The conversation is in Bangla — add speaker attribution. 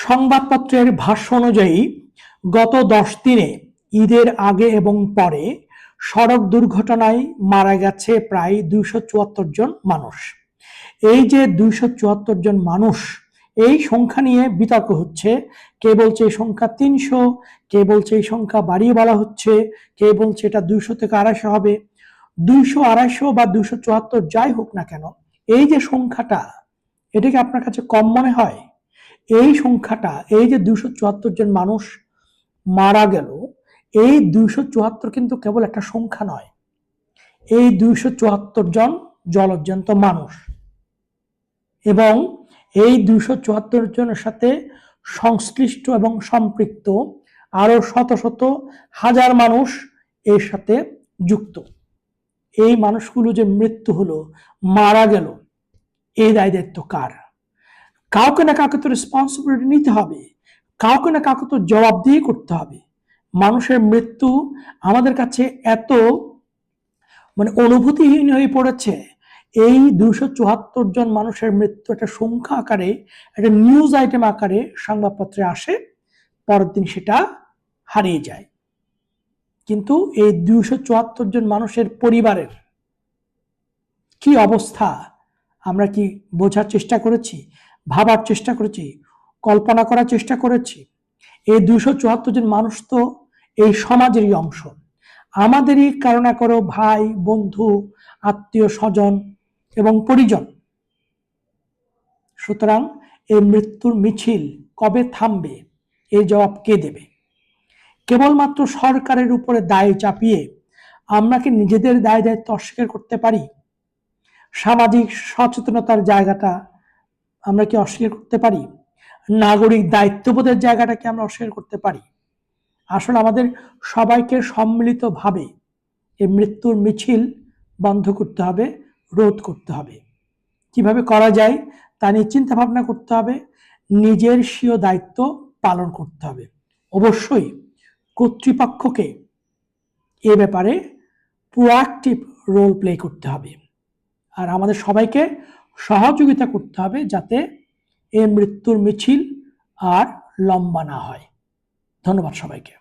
Speaker 1: সংবাদপত্রের ভাষ্য অনুযায়ী গত 10 দিনে ঈদের আগে এবং পরে সড়ক দুর্ঘটনায় মারা গেছে প্রায় 274 জন মানুষ। এই যে 274 জন মানুষ, এই সংখ্যা নিয়ে বিতর্ক হচ্ছে। কে বলছে এই সংখ্যা 300, কে বলছে এই সংখ্যা বাড়িয়ে বলা হচ্ছে, কে বলছে এটা 200 থেকে 250 হবে। 200, 250 বা 274 যাই হোক না কেন, এই যে সংখ্যাটা, এটা কি আপনার কাছে কম মনে হয়? এই সংখ্যাটা, এই যে 274 জন মানুষ মারা গেল, এই 274 কিন্তু কেবল একটা সংখ্যা নয়। এই 274 জন জলজ্জন্ত মানুষ, এবং এই 274 জনের সাথে সংশ্লিষ্ট এবং সম্পৃক্ত আরো শত শত হাজার মানুষ এর সাথে যুক্ত। এই মানুষগুলো যে মৃত্যু হলো, মারা গেল, এই দায় দায়িত্ব কার? কাউকে না কাউকে তো রেসপন্সিবিলিটি নিতে হবে, কাউকে না কাউকে তো জবাবদিহি করতে হবে। মানুষের মৃত্যু আমাদের কাছে এত অনুভূতিহীন হয়ে পড়েছে। এই 274 জন মানুষের মৃত্যু একটা সংখ্যা আকারে, একটা নিউজ আইটেম আকারে সংবাদপত্রে আসে, পরের দিন সেটা হারিয়ে যায়। কিন্তু এই 274 জন মানুষের পরিবারের কি অবস্থা আমরা কি বোঝার চেষ্টা করেছি, ভাবার চেষ্টা করেছি, কল্পনা করার চেষ্টা করেছি? এই 274 জন মানুষ তো এই সমাজেরই অংশ, আমাদেরই কারো না কারো ভাই, বন্ধু, আত্মীয় স্বজন এবং পরিজন। সুতরাং এই মৃত্যুর মিছিল কবে থামবে, এই জবাব কে দেবে? কেবলমাত্র সরকারের উপরে দায় চাপিয়ে আমরা কি নিজেদের দায় দায়িত্ব অস্বীকার করতে পারি? সামাজিক সচেতনতার জায়গাটা আমরা কি অস্বীকার করতে পারি? নাগরিক দায়িত্ববোধের জায়গাটা কি আমরা অস্বীকার করতে পারি? আসলে আমাদের সবাইকে সম্মিলিতভাবে এই মৃত্যুর মিছিল বন্ধ করতে হবে, রোধ করতে হবে। কিভাবে করা যায় তা নিয়ে চিন্তা ভাবনা করতে হবে, নিজের স্বীয় দায়িত্ব পালন করতে হবে। অবশ্যই কর্তৃপক্ষকে এ ব্যাপারে প্রোঅ্যাক্টিভ রোল প্লে করতে হবে, আর আমাদের সবাইকে সহযোগিতা করতে হবে যাতে এই মৃত্যুর মিছিল আর লম্বা না হয়। ধন্যবাদ সবাইকে।